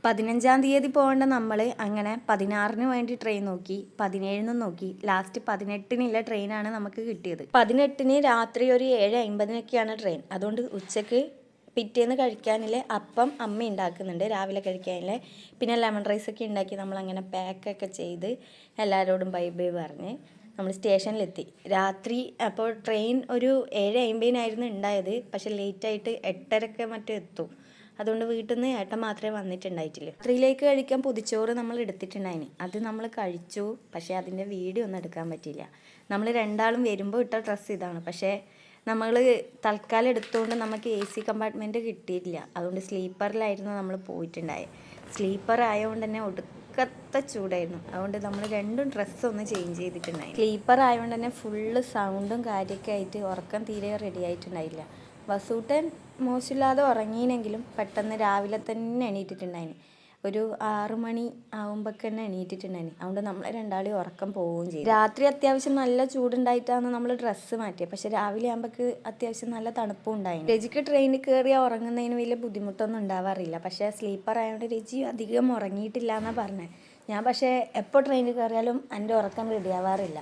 15-ാം തീയതി പോകേണ്ട നമ്മൾ അങ്ങനെ 16-ന് വേണ്ടി ട്രെയിൻ നോക്കി, 17-നും നോക്കി, ലാസ്റ്റ് 18-നുള്ള ട്രെയിനാണ് നമുക്ക് കിട്ടിയത്. 18-ന് രാത്രി ഒരു 7:50-നൊക്കെയാണ് ട്രെയിൻ. അതുകൊണ്ട് ഉച്ചക്ക് പിറ്റേന്ന് കഴിക്കാനില്ല അപ്പം അമ്മ ഉണ്ടാക്കുന്നുണ്ട്, രാവിലെ കഴിക്കാനില്ല. പിന്നെ ലെമൺ റൈസൊക്കെ ഉണ്ടാക്കി നമ്മളങ്ങനെ പാക്കൊക്കെ ചെയ്ത് എല്ലാവരോടും ബൈ ബൈ പറഞ്ഞ് നമ്മൾ സ്റ്റേഷനിലെത്തി. രാത്രി അപ്പോൾ ട്രെയിൻ ഒരു 7:50-നായിരുന്നു ഉണ്ടായത്. പക്ഷെ ലേറ്റായിട്ട് 8:30 മറ്റും എത്തും. അതുകൊണ്ട് വീട്ടിൽ നിന്ന് ഏട്ടൻ മാത്രമേ വന്നിട്ടുണ്ടായിട്ടില്ല. രാത്രിയിലേക്ക് കഴിക്കാൻ പൊതിച്ചോറ് നമ്മൾ എടുത്തിട്ടുണ്ടായിന്. അത് നമ്മൾ കഴിച്ചു. പക്ഷേ അതിൻ്റെ വീഡിയോ ഒന്നും എടുക്കാൻ പറ്റിയില്ല. നമ്മൾ രണ്ടാളും വരുമ്പോൾ ഇട്ട ഡ്രസ്സ് ഇതാണ്. പക്ഷേ നമ്മൾ തൽക്കാലം എടുത്തുകൊണ്ട് നമുക്ക് AC കമ്പാർട്ട്മെൻറ്റ് കിട്ടിയിട്ടില്ല. അതുകൊണ്ട് സ്ലീപ്പറിലായിരുന്നു നമ്മൾ പോയിട്ടുണ്ടായത്. സ്ലീപ്പർ ആയതുകൊണ്ട് തന്നെ ഒടുക്കത്തെ ചൂടായിരുന്നു. അതുകൊണ്ട് നമ്മൾ രണ്ടും ഡ്രസ്സൊന്ന് ചേഞ്ച് ചെയ്തിട്ടുണ്ടായി. സ്ലീപ്പർ ആയതുകൊണ്ട് തന്നെ ഫുള്ള് സൗണ്ടും കാര്യമൊക്കെ ആയിട്ട് ഉറക്കം തീരെ റെഡി ആയിട്ടുണ്ടായില്ല. വസൂട്ടൻ മോശമില്ലാതെ ഉറങ്ങിയെങ്കിലും പെട്ടെന്ന് രാവിലെ തന്നെ എണീറ്റിട്ടുണ്ടായിന്. ഒരു 6 മണി ആകുമ്പോഴൊക്കെ തന്നെ എണീറ്റിട്ടുണ്ടായിന്. അതുകൊണ്ട് നമ്മൾ രണ്ടാളും ഉറക്കം പോവുകയും ചെയ്തു. രാത്രി അത്യാവശ്യം നല്ല ചൂടുണ്ടായിട്ടാണ് നമ്മൾ ഡ്രസ്സ് മാറ്റിയത്. പക്ഷെ രാവിലെ ആകുമ്പോഴേക്ക് അത്യാവശ്യം നല്ല തണുപ്പും ഉണ്ടായി. രജിക്ക് ട്രെയിനിൽ കയറിയാൽ ഉറങ്ങുന്നതിന് വലിയ ബുദ്ധിമുട്ടൊന്നും ഉണ്ടാവാറില്ല. പക്ഷേ സ്ലീപ്പർ ആയതുകൊണ്ട് രജി അധികം ഉറങ്ങിയിട്ടില്ല എന്നാണ് പറഞ്ഞത്. ഞാൻ പക്ഷേ എപ്പോൾ ട്രെയിനിൽ കയറിയാലും എൻ്റെ ഉറക്കം റെഡിയാവാറില്ല.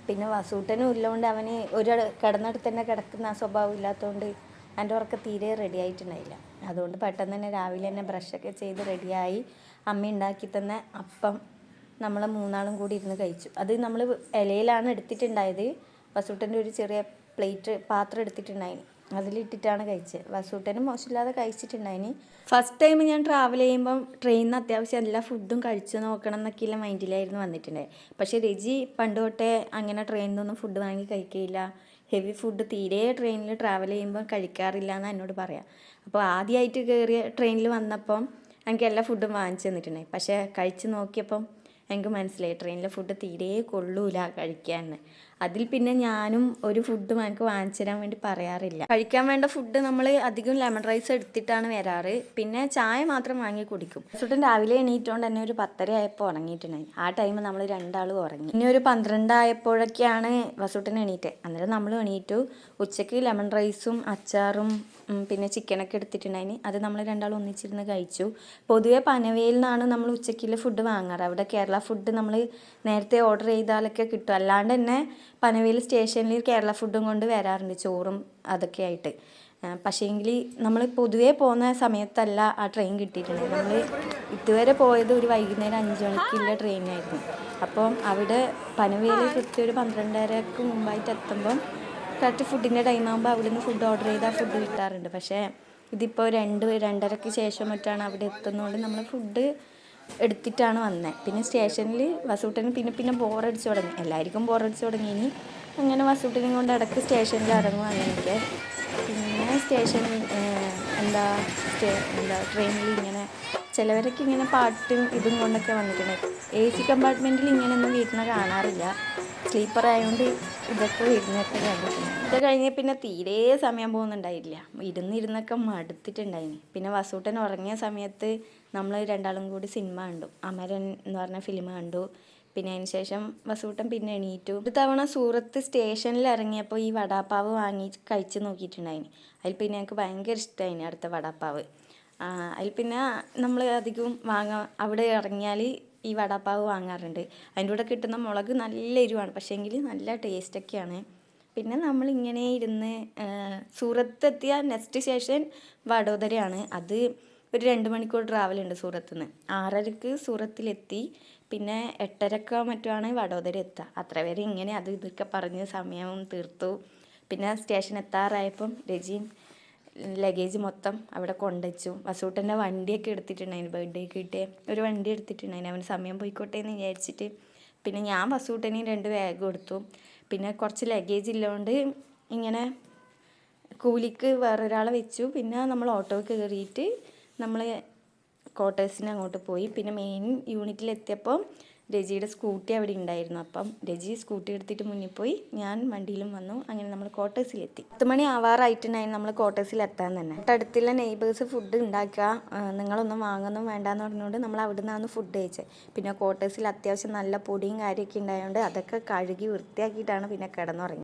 പിന്നെ വസൂട്ടനും ഇല്ലതുകൊണ്ട് അവന് ഒരു കിടന്നിടത്ത് തന്നെ കിടക്കുന്ന ആ സ്വഭാവം ഇല്ലാത്തതുകൊണ്ട് എൻ്റെ ഉറക്കം തീരെ റെഡി ആയിട്ടുണ്ടായില്ല. അതുകൊണ്ട് പെട്ടെന്ന് തന്നെ രാവിലെ തന്നെ ബ്രഷൊക്കെ ചെയ്ത് റെഡിയായി. അമ്മ ഉണ്ടാക്കി തന്ന അപ്പം നമ്മൾ മൂന്നാളും കൂടി ഇരുന്ന് കഴിച്ചു. അത് നമ്മൾ ഇലയിലാണ് എടുത്തിട്ടുണ്ടായത്. വസൂട്ടൻ്റെ ഒരു ചെറിയ പാത്രം എടുത്തിട്ടുണ്ടായിന്, അതിലിട്ടിട്ടാണ് കഴിച്ചത്. വസൂട്ടനും മോശമില്ലാതെ കഴിച്ചിട്ടുണ്ടായിന്. ഫസ്റ്റ് ടൈം ഞാൻ ട്രാവൽ ചെയ്യുമ്പം ട്രെയിനിൽ നിന്ന് അത്യാവശ്യം എല്ലാ ഫുഡും കഴിച്ചു നോക്കണം എന്നൊക്കെയുള്ള മൈൻഡിലായിരുന്നു വന്നിട്ടുണ്ടായത്. പക്ഷേ രജി പണ്ട് തൊട്ടേ അങ്ങനെ ട്രെയിനിൽ നിന്നൊന്നും ഫുഡ് വാങ്ങി കഴിക്കുകയില്ല. ഹെവി ഫുഡ് തീരെ ട്രെയിനിൽ ട്രാവൽ ചെയ്യുമ്പോൾ കഴിക്കാറില്ല എന്ന് എന്നോട് പറയാം. അപ്പോൾ ആദ്യമായിട്ട് കയറിയ ട്രെയിനിൽ വന്നപ്പം എനിക്ക് എല്ലാ ഫുഡും വാങ്ങിച്ചു തന്നിട്ടുണ്ടായി. പക്ഷേ കഴിച്ച് നോക്കിയപ്പം എനിക്ക് മനസ്സിലായി ട്രെയിനിലെ ഫുഡ് തീരെ കൊള്ളൂല കഴിക്കാൻ. അതിൽ പിന്നെ ഞാനും ഒരു ഫുഡും എനിക്ക് വാങ്ങിച്ചു തരാൻ വേണ്ടി പറയാറില്ല. കഴിക്കാൻ വേണ്ട ഫുഡ് നമ്മൾ അധികം ലെമൺ റൈസ് എടുത്തിട്ടാണ് വരാറ്. പിന്നെ ചായ മാത്രം വാങ്ങി കുടിക്കും. വസൂട്ടൻ രാവിലെ എണീറ്റുകൊണ്ട് തന്നെ ഒരു 10:30 ആയപ്പോൾ ഉറങ്ങിയിട്ടുണ്ടായി. ആ ടൈം നമ്മൾ രണ്ടാളും ഉറങ്ങി. ഇനി ഒരു 12 ആയപ്പോഴൊക്കെയാണ് വസൂട്ടൻ എണീറ്റത്. അന്നേരം നമ്മൾ എണീറ്റു. ഉച്ചയ്ക്ക് ലെമൺ റൈസും അച്ചാറും പിന്നെ ചിക്കനൊക്കെ എടുത്തിട്ടുണ്ടായിന്. അത് നമ്മൾ രണ്ടാളും ഒന്നിച്ചിരുന്ന് കഴിച്ചു. പൊതുവെ പനവേലിൽ നിന്നാണ് നമ്മൾ ഉച്ചയ്ക്കുള്ള ഫുഡ് വാങ്ങാറ്. അവിടെ കേരള ഫുഡ് നമ്മൾ നേരത്തെ ഓർഡർ ചെയ്താലൊക്കെ കിട്ടും. അല്ലാണ്ട് തന്നെ പനവേൽ സ്റ്റേഷനിൽ കേരള ഫുഡും കൊണ്ട് വരാറുണ്ട്, ചോറും അതൊക്കെ ആയിട്ട്. പക്ഷേങ്കിൽ നമ്മൾ പൊതുവേ പോകുന്ന സമയത്തല്ല ആ ട്രെയിൻ കിട്ടിയിട്ടുണ്ട്. നമ്മൾ ഇതുവരെ പോയത് ഒരു വൈകുന്നേരം 5 മണിക്കുള്ള ട്രെയിനായിരുന്നു. അപ്പം അവിടെ പനവേൽ കൃത്യം ഒരു 12:30ക്ക് മുമ്പായിട്ട് എത്തുമ്പം കറക്റ്റ് ഫുഡിൻ്റെ ടൈം ആകുമ്പോൾ അവിടെ നിന്ന് ഫുഡ് ഓർഡർ ചെയ്താൽ ഫുഡ് കിട്ടാറുണ്ട്. പക്ഷേ ഇതിപ്പോൾ 2-2:30ക്ക് ശേഷം മറ്റാണ് അവിടെ എത്തുന്നതുകൊണ്ട് നമ്മൾ ഫുഡ് എടുത്തിട്ടാണ് വന്നത്. പിന്നെ സ്റ്റേഷനിൽ വസൂട്ടന് പിന്നെ ബോറടിച്ച് തുടങ്ങി. എല്ലാവർക്കും ബോറടിച്ച് തുടങ്ങി. ഇനി അങ്ങനെ വസൂട്ടനും കൊണ്ട് ഇടയ്ക്ക് സ്റ്റേഷനിൽ ഇറങ്ങും അങ്ങനെയൊക്കെ. പിന്നെ സ്റ്റേഷനിൽ ട്രെയിനിൽ ഇങ്ങനെ ചിലവരൊക്കെ ഇങ്ങനെ പാട്ടും ഇതും കൊണ്ടൊക്കെ വന്നിട്ടുണ്ട്. AC കമ്പാർട്ട്മെൻറ്റിൽ ഇങ്ങനെയൊന്നും വീട്ടിൽ കാണാറില്ല. സ്ലീപ്പർ ആയതുകൊണ്ട് ഇതൊക്കെ വരുന്നൊക്കെ കണ്ടിട്ടുണ്ട്. ഇത് കഴിഞ്ഞ് പിന്നെ തീരെ സമയം പോകുന്നുണ്ടായില്ല. ഇരുന്നൊക്കെ മടുത്തിട്ടുണ്ടായിന്. പിന്നെ വസൂട്ടൻ ഉറങ്ങിയ സമയത്ത് നമ്മൾ രണ്ടാളും കൂടി സിനിമ കണ്ടു. അമരൻ എന്ന് പറഞ്ഞ ഫിലിം കണ്ടു. പിന്നെ അതിന് ശേഷം വസൂട്ടൻ പിന്നെ എണീറ്റു. ഒരു തവണ സൂറത്ത് സ്റ്റേഷനിൽ ഇറങ്ങിയപ്പോൾ ഈ വടാപ്പാവ് വാങ്ങി കഴിച്ച് നോക്കിയിട്ടുണ്ടായിന്. അതിൽ പിന്നെ എനിക്ക് ഭയങ്കര ഇഷ്ടമായിന് അടുത്ത വടാപ്പാവ്. അതിൽ പിന്നെ നമ്മൾ അധികം അവിടെ ഇറങ്ങിയാൽ ഈ വടാപ്പാവ് വാങ്ങാറുണ്ട്. അതിൻ്റെ കൂടെ കിട്ടുന്ന മുളക് നല്ല എരിവാണ്, പക്ഷേങ്കിൽ നല്ല ടേസ്റ്റൊക്കെയാണ്. പിന്നെ നമ്മളിങ്ങനെ ഇരുന്ന് സൂറത്ത് എത്തിയ നെക്സ്റ്റ് സ്റ്റേഷൻ വഡോദരയാണ്. അത് ഒരു 2 മണിക്കൂർ ട്രാവലുണ്ട് സൂറത്ത് നിന്ന്. 6:30ക്ക് സൂറത്തിലെത്തി. പിന്നെ 8:30 മറ്റുമാണ് വഡോദര എത്തുക. അത്ര വരെ ഇങ്ങനെ അത് ഇതൊക്കെ പറഞ്ഞ് സമയവും തീർത്തു. പിന്നെ സ്റ്റേഷൻ എത്താറായപ്പം രജിയും ലഗേജ് മൊത്തം അവിടെ കൊണ്ടുവച്ചു. വസൂട്ടൻ്റെ വണ്ടിയൊക്കെ എടുത്തിട്ടുണ്ടായിരുന്നു. ബർത്ത്ഡേക്ക് കിട്ടിയ ഒരു വണ്ടി എടുത്തിട്ടുണ്ടായിരുന്നു. അവന് സമയം പോയിക്കോട്ടെ എന്ന് വിചാരിച്ചിട്ട്. പിന്നെ ഞാൻ വസൂട്ടന് 2 ബാഗ് കൊടുത്തു. പിന്നെ കുറച്ച് ലഗേജ് ഇല്ലതുകൊണ്ട് ഇങ്ങനെ കൂലിക്ക് വേറൊരാളെ വെച്ചു. പിന്നെ നമ്മൾ ഓട്ടോയ്ക്ക് കയറിയിട്ട് നമ്മൾ ക്വാർട്ടേഴ്സിന് അങ്ങോട്ട് പോയി. പിന്നെ മെയിൻ യൂണിറ്റിലെത്തിയപ്പോൾ രജിയുടെ സ്കൂട്ടി അവിടെ ഉണ്ടായിരുന്നു. അപ്പം രജി സ്കൂട്ടി എടുത്തിട്ട് മുന്നിൽ പോയി, ഞാൻ വണ്ടിയിലും വന്നു. അങ്ങനെ നമ്മൾ ക്വാർട്ടേഴ്സിലെത്തി. 10 മണി ആവാറായിട്ടുണ്ടായിരുന്നു നമ്മൾ ക്വാർട്ടേഴ്സിലെത്താൻ തന്നെ. തൊട്ടടുത്തുള്ള നെയ്ബേഴ്സ് ഫുഡ് ഉണ്ടാക്കുക, നിങ്ങളൊന്നും വാങ്ങുന്നതും വേണ്ടാന്ന് പറഞ്ഞുകൊണ്ട് നമ്മൾ അവിടെ നിന്നാണ് ഫുഡ് കഴിച്ചത്. പിന്നെ ക്വാർട്ടേഴ്സിൽ അത്യാവശ്യം നല്ല പൊടിയും കാര്യമൊക്കെ ഉണ്ടായതുകൊണ്ട് അതൊക്കെ കഴുകി വൃത്തിയാക്കിയിട്ടാണ് പിന്നെ കിടന്നുറങ്ങി.